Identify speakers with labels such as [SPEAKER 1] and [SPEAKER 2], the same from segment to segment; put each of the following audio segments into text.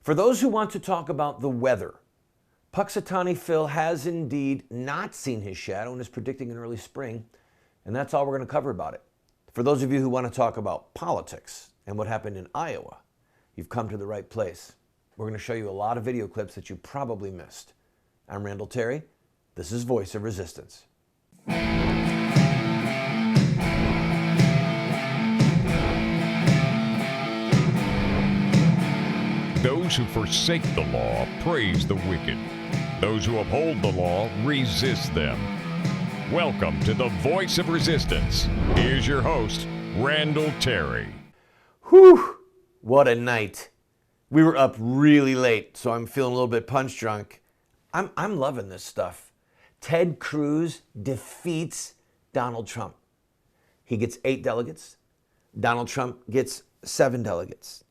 [SPEAKER 1] For those who want to talk about the weather, Puxatawny Phil has indeed not seen his shadow and is predicting an early spring, and that's all we're going to cover about it. For those of you who want to talk about politics and what happened in Iowa, you've come to the right place. We're going to show you a lot of video clips that you probably missed. I'm Randall Terry. This is Voice of Resistance.
[SPEAKER 2] Those who forsake the law praise the wicked. Those who uphold the law resist them. Welcome to the Voice of Resistance. Here's your host, Randall Terry.
[SPEAKER 1] Whew, what a night. We were up really late, so I'm feeling a little bit punch drunk. I'm loving this stuff. Ted Cruz defeats Donald Trump. He gets 8 delegates. Donald Trump gets 7 delegates.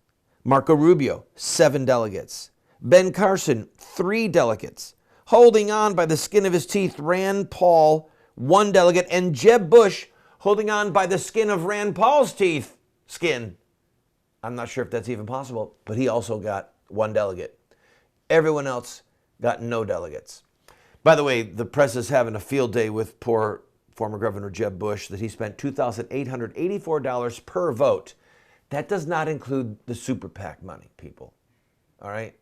[SPEAKER 1] Marco Rubio, 7 delegates. Ben Carson, 3 delegates. Holding on by the skin of his teeth, Rand Paul, 1 delegate. And Jeb Bush, holding on by the skin of Rand Paul's teeth. Skin. I'm not sure if that's even possible, but he also got 1 delegate. Everyone else got no delegates. By the way, the press is having a field day with poor former Governor Jeb Bush that he spent $2,884 per vote. That does not include the super PAC money, people. All right?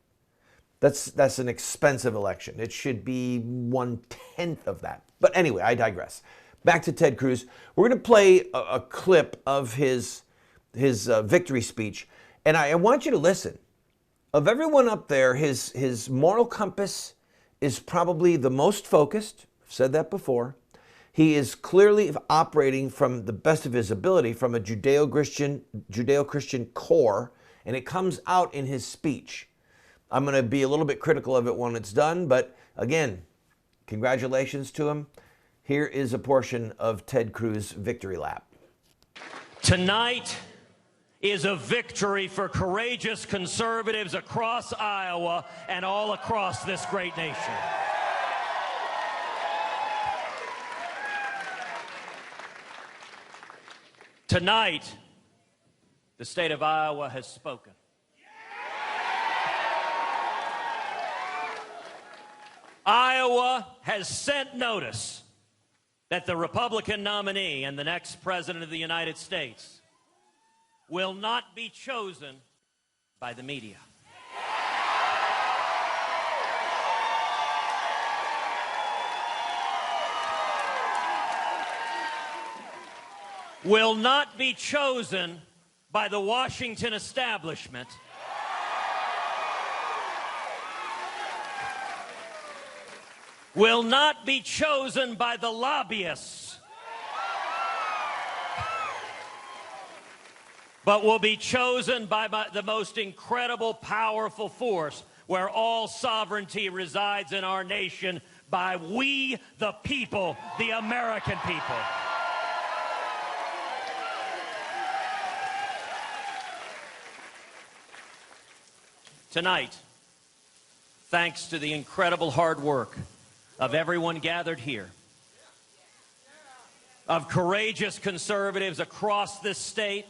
[SPEAKER 1] That's an expensive election. It should be 1/10 of that. But anyway, I digress. Back to Ted Cruz. We're going to play a clip of his victory speech, and I want you to listen. Of everyone up there, his moral compass is probably the most focused. I've said that before. He is clearly operating from the best of his ability from a Judeo-Christian core, and it comes out in his speech. I'm going to be a little bit critical of it when it's done, but again, congratulations to him. Here is a portion of Ted Cruz's victory lap.
[SPEAKER 3] Tonight is a victory for courageous conservatives across Iowa and all across this great nation. Tonight, the state of Iowa has spoken. Iowa has sent notice that the Republican nominee and the next president of the United States will not be chosen by the media. Will not be chosen by the Washington establishment. Will not be chosen by the lobbyists. But will be chosen by the most incredible, powerful force where all sovereignty resides in our nation, by we, the people, the American people. Tonight, thanks to the incredible hard work of everyone gathered here, of courageous conservatives across this state,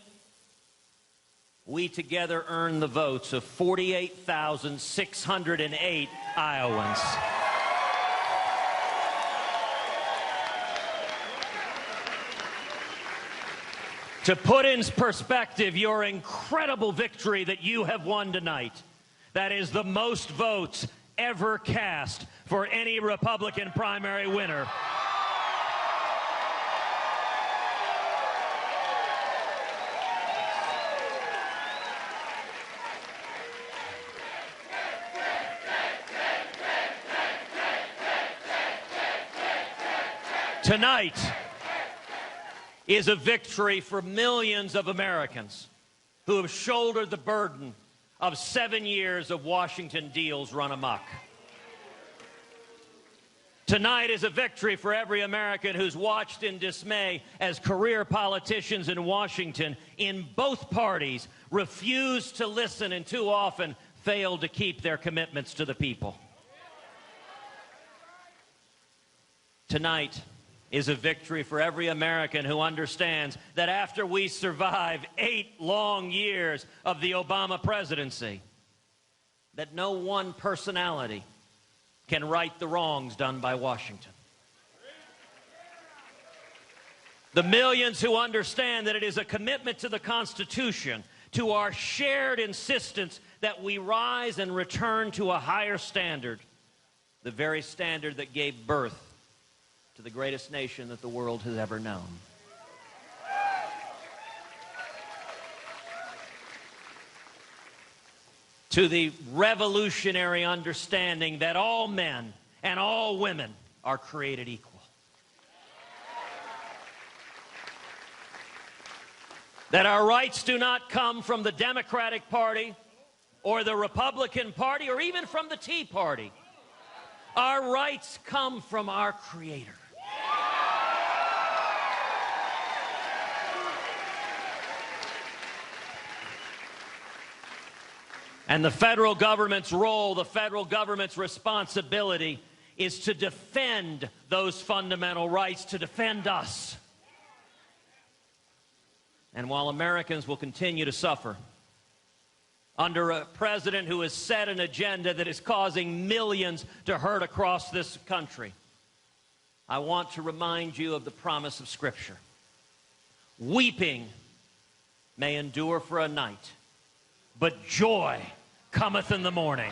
[SPEAKER 3] we together earned the votes of 48,608 Iowans. To put in perspective your incredible victory that you have won tonight, that is the most votes ever cast for any Republican primary winner. Tonight is a victory for millions of Americans who have shouldered the burden of 7 years of Washington deals run amok. Tonight is a victory for every American who's watched in dismay as career politicians in Washington, in both parties, refuse to listen and too often fail to keep their commitments to the people. Tonight is a victory for every American who understands that after we survive 8 long years of the Obama presidency, that no one personality can right the wrongs done by Washington. The millions who understand that it is a commitment to the Constitution, to our shared insistence that we rise and return to a higher standard, the very standard that gave birth to the greatest nation that the world has ever known. To the revolutionary understanding that all men and all women are created equal. That our rights do not come from the Democratic Party or the Republican Party or even from the Tea Party. Our rights come from our Creator. And the federal government's role, the federal government's responsibility is to defend those fundamental rights, to defend us. And while Americans will continue to suffer under a president who has set an agenda that is causing millions to hurt across this country, I want to remind you of the promise of Scripture. Weeping may endure for a night, but joy cometh in the morning.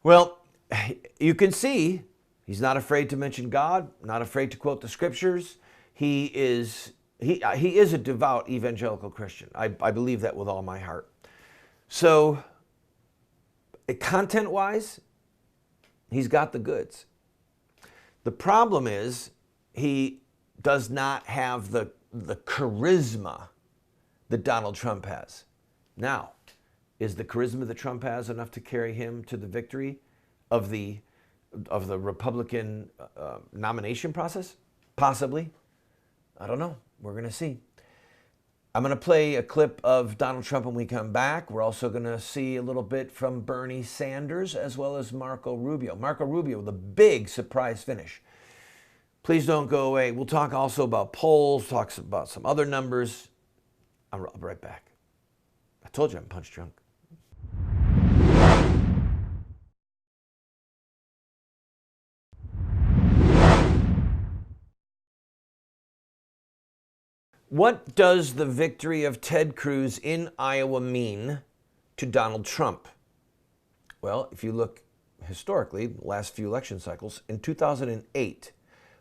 [SPEAKER 1] Well, you can see he's not afraid to mention God, not afraid to quote the Scriptures. He is a devout evangelical Christian. I believe that with all my heart. So, content-wise, he's got the goods. The problem is he does not have the charisma that Donald Trump has. Now, is the charisma that Trump has enough to carry him to the victory of the Republican nomination process? Possibly. I don't know. We're going to see. I'm going to play a clip of Donald Trump when we come back. We're also going to see a little bit from Bernie Sanders as well as Marco Rubio. Marco Rubio with a big surprise finish. Please don't go away. We'll talk also about polls, talk about some other numbers. I'll be right back. I told you I'm punch drunk. What does the victory of Ted Cruz in Iowa mean to Donald Trump? Well, if you look historically, the last few election cycles, in 2008,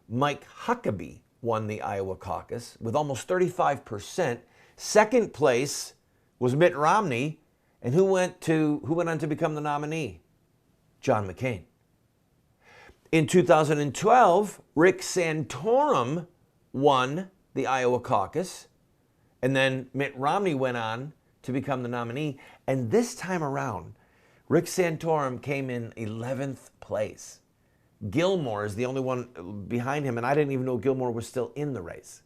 [SPEAKER 1] Mike Huckabee won the Iowa caucus with almost 35%. Second place was Mitt Romney, and who went on to become the nominee? John McCain. In 2012, Rick Santorum won the Iowa caucus, and then Mitt Romney went on to become the nominee. And this time around, Rick Santorum came in 11th place. Gilmore is the only one behind him, and I didn't even know Gilmore was still in the race.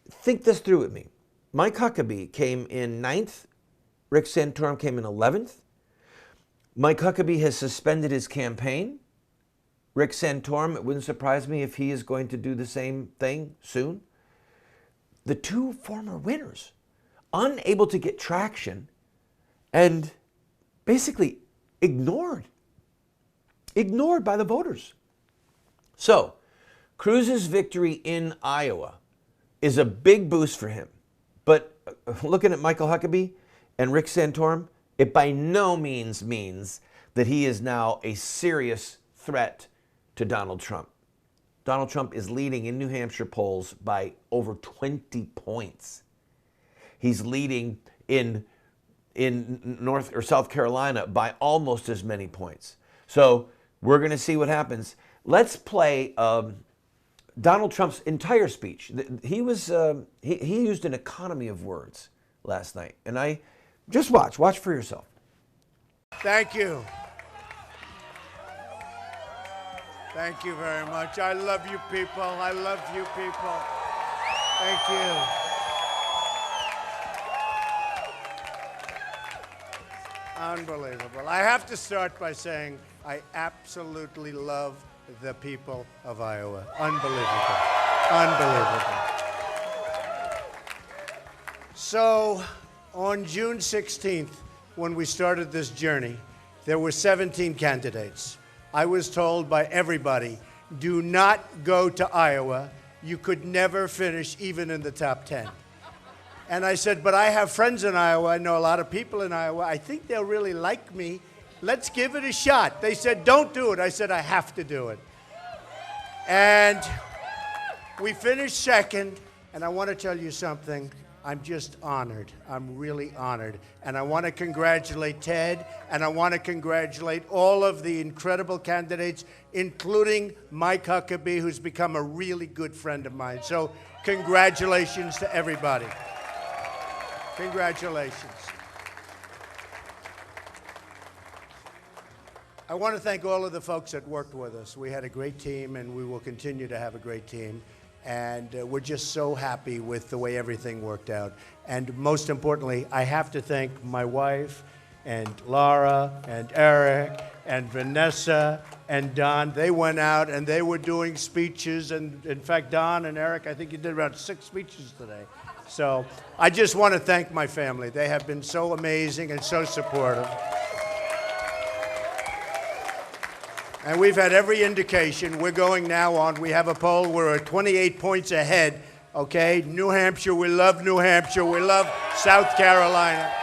[SPEAKER 1] Think this through with me. Mike Huckabee came in 9th. Rick Santorum came in 11th. Mike Huckabee has suspended his campaign. Rick Santorum, it wouldn't surprise me if he is going to do the same thing soon. The two former winners, unable to get traction and basically ignored by the voters. So, Cruz's victory in Iowa is a big boost for him. But looking at Michael Huckabee and Rick Santorum, it by no means means that he is now a serious threat to Donald Trump. Donald Trump is leading in New Hampshire polls by over 20 points. He's leading in North or South Carolina by almost as many points. So we're going to see what happens. Let's play Donald Trump's entire speech. He used an economy of words last night, and I just watch for yourself.
[SPEAKER 4] Thank you. Thank you very much. I love you people. I love you people. Thank you. Unbelievable. I have to start by saying I absolutely love the people of Iowa. Unbelievable. Unbelievable. So, on June 16th, when we started this journey, there were 17 candidates. I was told by everybody, do not go to Iowa. You could never finish even in the top 10. And I said, but I have friends in Iowa. I know a lot of people in Iowa. I think they'll really like me. Let's give it a shot. They said, don't do it. I said, I have to do it. And we finished second. And I want to tell you something. I'm just honored. I'm really honored. And I want to congratulate Ted. And I want to congratulate all of the incredible candidates, including Mike Huckabee, who's become a really good friend of mine. So congratulations to everybody. Congratulations. I want to thank all of the folks that worked with us. We had a great team, and we will continue to have a great team. And we're just so happy with the way everything worked out. And most importantly, I have to thank my wife and Laura and Eric and Vanessa and Don. They went out and they were doing speeches. And in fact, Don and Eric, I think you did about 6 speeches today. So I just want to thank my family. They have been so amazing and so supportive. And we've had every indication. We're going now on. We have a poll. We're at 28 points ahead. Okay? New Hampshire. We love New Hampshire. We love South Carolina.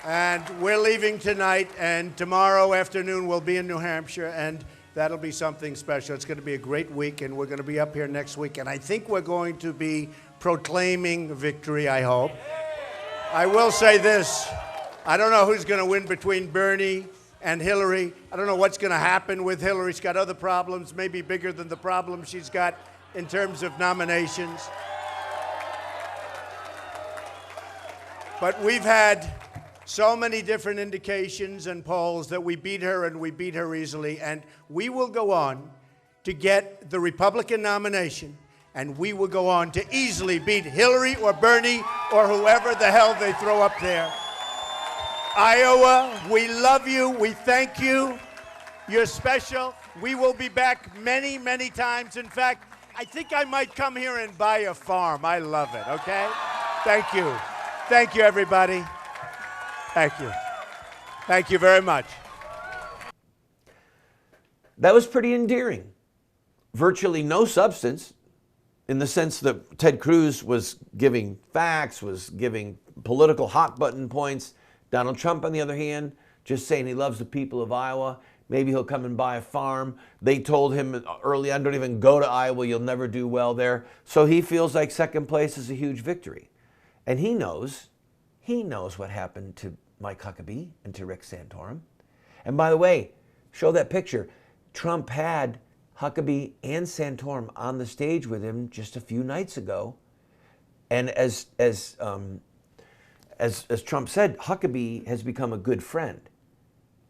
[SPEAKER 4] And we're leaving tonight. And tomorrow afternoon we'll be in New Hampshire. And that'll be something special. It's going to be a great week. And we're going to be up here next week. And I think we're going to be proclaiming victory, I hope. I will say this. I don't know who's going to win between Bernie and Hillary. I don't know what's going to happen with Hillary. She's got other problems, maybe bigger than the problems she's got in terms of nominations. But we've had so many different indications and polls that we beat her, and we beat her easily. And we will go on to get the Republican nomination, and we will go on to easily beat Hillary or Bernie or whoever the hell they throw up there. Iowa, we love you. We thank you. You're special. We will be back many, many times. In fact, I think I might come here and buy a farm. I love it, okay? Thank you. Thank you, everybody. Thank you. Thank you very much.
[SPEAKER 1] That was pretty endearing. Virtually no substance, in the sense that Ted Cruz was giving facts, was giving political hot button points. Donald Trump, on the other hand, just saying he loves the people of Iowa. Maybe he'll come and buy a farm. They told him early on, don't even go to Iowa. You'll never do well there. So he feels like second place is a huge victory. And he knows what happened to Mike Huckabee and to Rick Santorum. And by the way, show that picture. Trump had Huckabee and Santorum on the stage with him just a few nights ago. And as Trump said, Huckabee has become a good friend.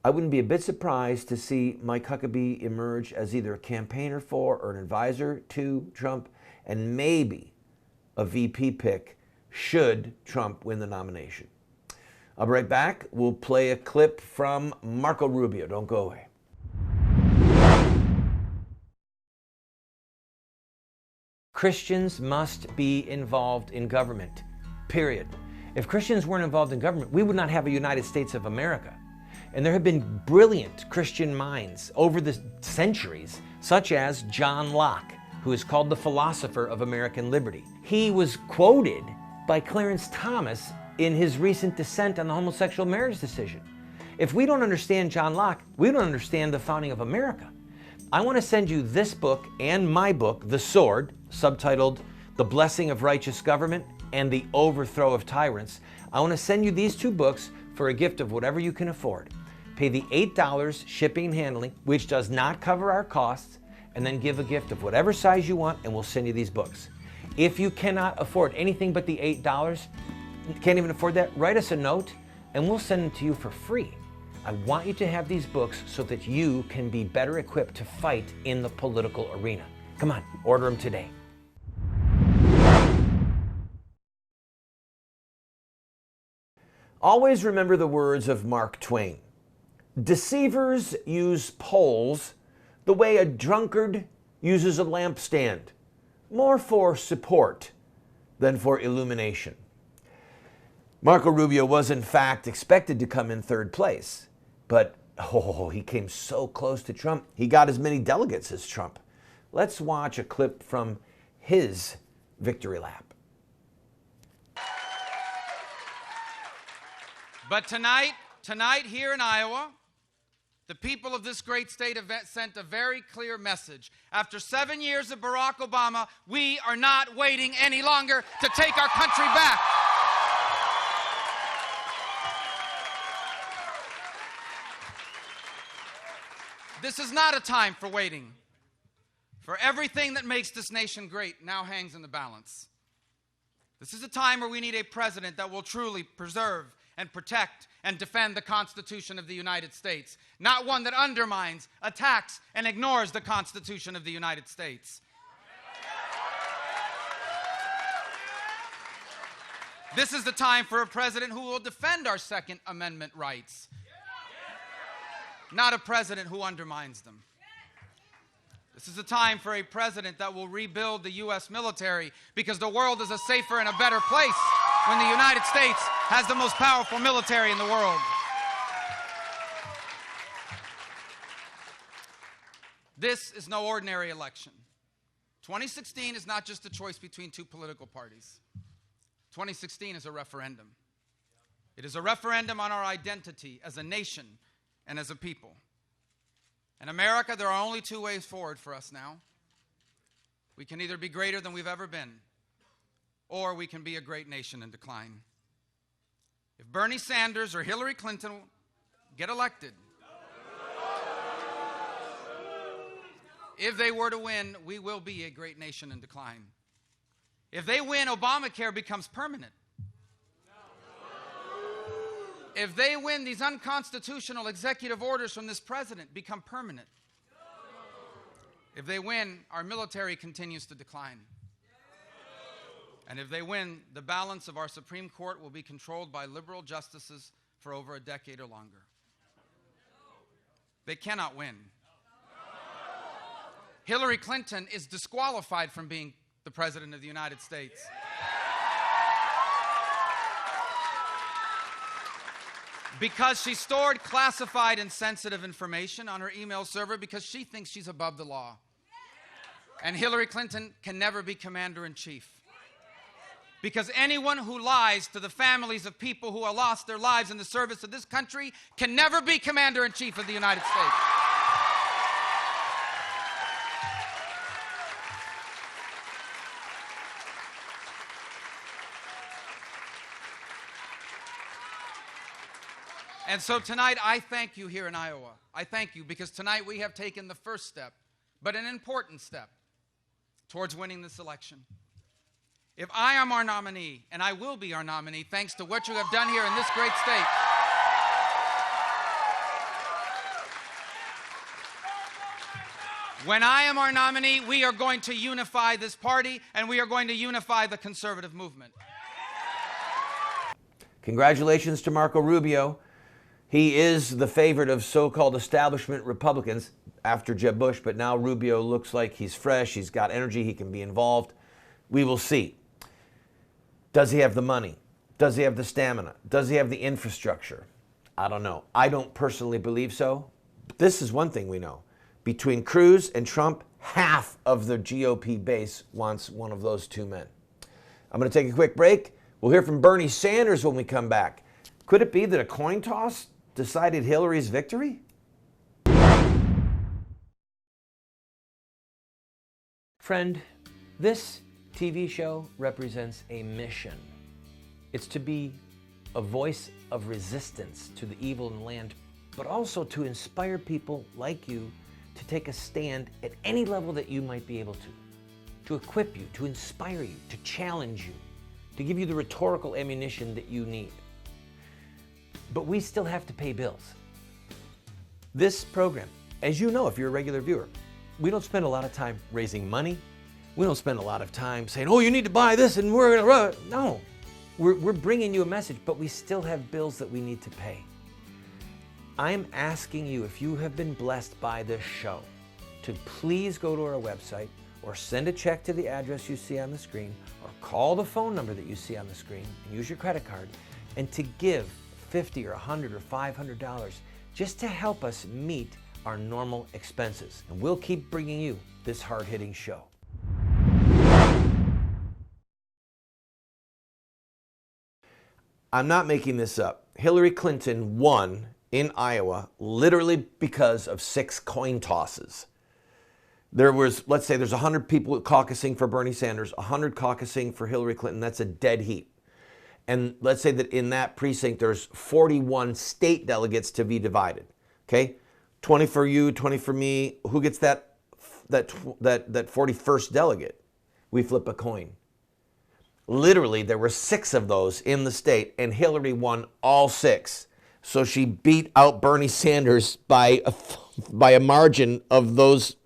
[SPEAKER 1] I wouldn't be a bit surprised to see Mike Huckabee emerge as either a campaigner for or an advisor to Trump, and maybe a VP pick should Trump win the nomination. I'll be right back. We'll play a clip from Marco Rubio. Don't go away. Christians must be involved in government, period. If Christians weren't involved in government, we would not have a United States of America. And there have been brilliant Christian minds over the centuries, such as John Locke, who is called the philosopher of American liberty. He was quoted by Clarence Thomas in his recent dissent on the homosexual marriage decision. If we don't understand John Locke, we don't understand the founding of America. I want to send you this book and my book, The Sword, subtitled The Blessing of Righteous Government and The Overthrow of Tyrants. I want to send you these two books for a gift of whatever you can afford. Pay the $8 shipping and handling, which does not cover our costs, and then give a gift of whatever size you want, and we'll send you these books. If you cannot afford anything but the $8, can't even afford that, write us a note, and we'll send them to you for free. I want you to have these books so that you can be better equipped to fight in the political arena. Come on, order them today. Always remember the words of Mark Twain. Deceivers use polls the way a drunkard uses a lampstand, more for support than for illumination. Marco Rubio was in fact expected to come in third place, but he came so close to Trump. He got as many delegates as Trump. Let's watch a clip from his victory lap.
[SPEAKER 5] But tonight here in Iowa, the people of this great state have sent a very clear message. After 7 years of Barack Obama, we are not waiting any longer to take our country back. This is not a time for waiting. For everything that makes this nation great now hangs in the balance. This is a time where we need a president that will truly preserve and protect and defend the Constitution of the United States, not one that undermines, attacks, and ignores the Constitution of the United States. This is the time for a president who will defend our Second Amendment rights, not a president who undermines them. This is a time for a president that will rebuild the U.S. military, because the world is a safer and a better place when the United States has the most powerful military in the world. This is no ordinary election. 2016 is not just a choice between two political parties. 2016 is a referendum. It is a referendum on our identity as a nation and as a people. In America, there are only two ways forward for us now. We can either be greater than we've ever been, or we can be a great nation in decline. If Bernie Sanders or Hillary Clinton get elected, if they were to win, we will be a great nation in decline. If they win, Obamacare becomes permanent. If they win, these unconstitutional executive orders from this president become permanent. If they win, our military continues to decline. And if they win, the balance of our Supreme Court will be controlled by liberal justices for over a decade or longer. They cannot win. Hillary Clinton is disqualified from being the President of the United States. Because she stored classified and sensitive information on her email server because she thinks she's above the law. And Hillary Clinton can never be commander-in-chief. Because anyone who lies to the families of people who have lost their lives in the service of this country can never be commander-in-chief of the United States. And so tonight, I thank you here in Iowa. I thank you because tonight we have taken the first step, but an important step, towards winning this election. If I am our nominee, and I will be our nominee, thanks to what you have done here in this great state, when I am our nominee, we are going to unify this party, and we are going to unify the conservative movement.
[SPEAKER 1] Congratulations to Marco Rubio. He is the favorite of so-called establishment Republicans after Jeb Bush, but now Rubio looks like he's fresh, he's got energy, he can be involved. We will see. Does he have the money? Does he have the stamina? Does he have the infrastructure? I don't know. I don't personally believe so. But this is one thing we know. Between Cruz and Trump, half of the GOP base wants one of those two men. I'm going to take a quick break. We'll hear from Bernie Sanders when we come back. Could it be that a coin toss decided Hillary's victory? Friend, this TV show represents a mission. It's to be a voice of resistance to the evil in the land, but also to inspire people like you to take a stand at any level that you might be able to equip you, to inspire you, to challenge you, to give you the rhetorical ammunition that you need. But we still have to pay bills. This program, as you know if you're a regular viewer, we don't spend a lot of time raising money. We don't spend a lot of time saying, oh, you need to buy this and we're gonna run. No, we're bringing you a message, but we still have bills that we need to pay. I'm asking you, if you have been blessed by this show, to please go to our website or send a check to the address you see on the screen or call the phone number that you see on the screen and use your credit card and to give $50 or $100 or $500 just to help us meet our normal expenses. And we'll keep bringing you this hard-hitting show. I'm not making this up. Hillary Clinton won in Iowa literally because of 6 coin tosses. There was, let's say there's 100 people caucusing for Bernie Sanders, 100 caucusing for Hillary Clinton. That's a dead heat. And let's say that in that precinct, there's 41 state delegates to be divided. Okay? 20 for you, 20 for me. Who gets that 41st delegate? We flip a coin. Literally, there were 6 of those in the state, and Hillary won all 6. So she beat out Bernie Sanders by a margin of those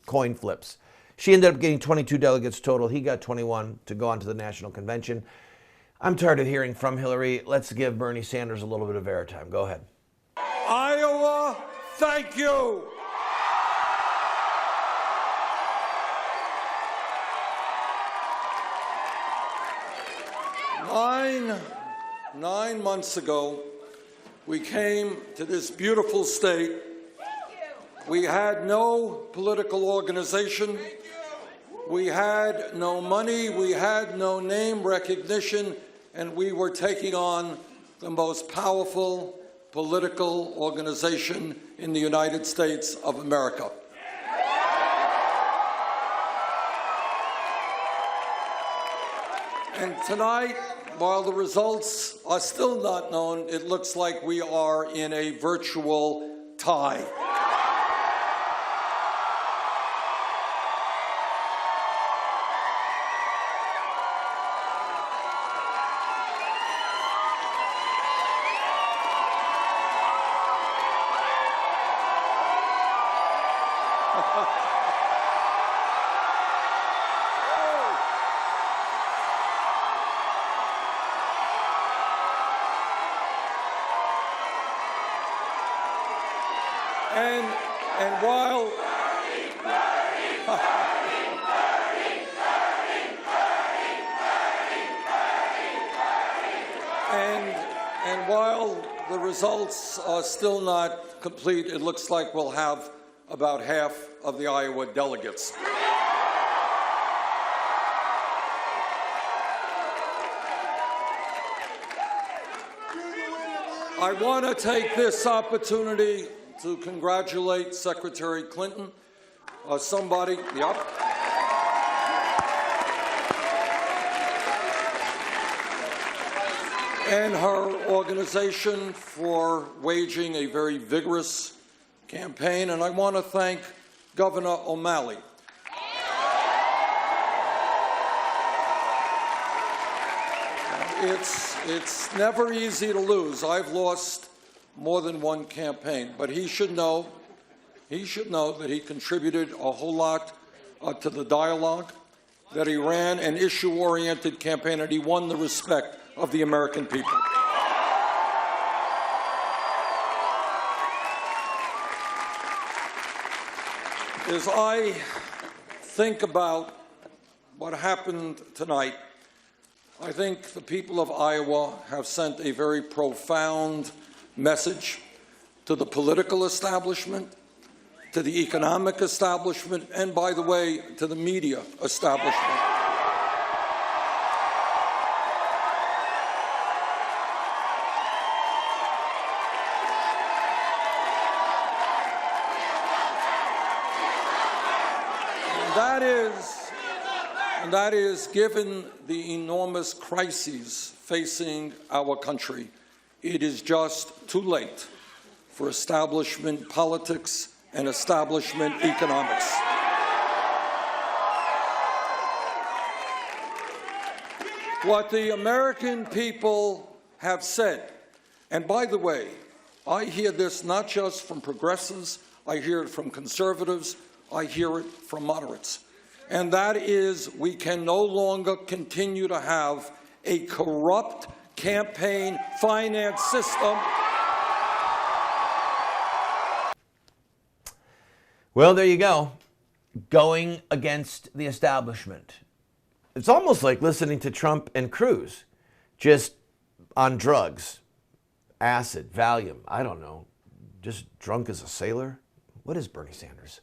[SPEAKER 1] coin flips. She ended up getting 22 delegates total. He got 21 to go on to the national convention. I'm tired of hearing from Hillary. Let's give Bernie Sanders a little bit of airtime. Go ahead.
[SPEAKER 6] Iowa, thank you. Nine months ago, we came to this beautiful state. We had no political organization. We had no money. We had no name recognition. And we were taking on the most powerful political organization in the United States of America. And tonight, while the results are still not known, it looks like we are in a virtual tie. And while and while the results are still not complete, it looks like we'll have about half of the Iowa delegates. I want to take this opportunity to congratulate Secretary Clinton, and her organization for waging a very vigorous campaign, and I want to thank Governor O'Malley. It's never easy to lose. I've lost more than one campaign, but he should know that he contributed a whole lot to the dialogue, that he ran an issue-oriented campaign, and he won the respect of the American people. As I think about what happened tonight, I think the people of Iowa have sent a very profound message to the political establishment, to the economic establishment, and, by the way, to the media establishment. And that is, given the enormous crises facing our country, it is just too late for establishment politics and establishment economics. What the American people have said, and by the way, I hear this not just from progressives, I hear it from conservatives, I hear it from moderates, and that is, we can no longer continue to have a corrupt campaign finance system.
[SPEAKER 1] Well, there you go. Going against the establishment. It's almost like listening to Trump and Cruz. Just on drugs, acid, Valium, I don't know, just drunk as a sailor? What is Bernie Sanders?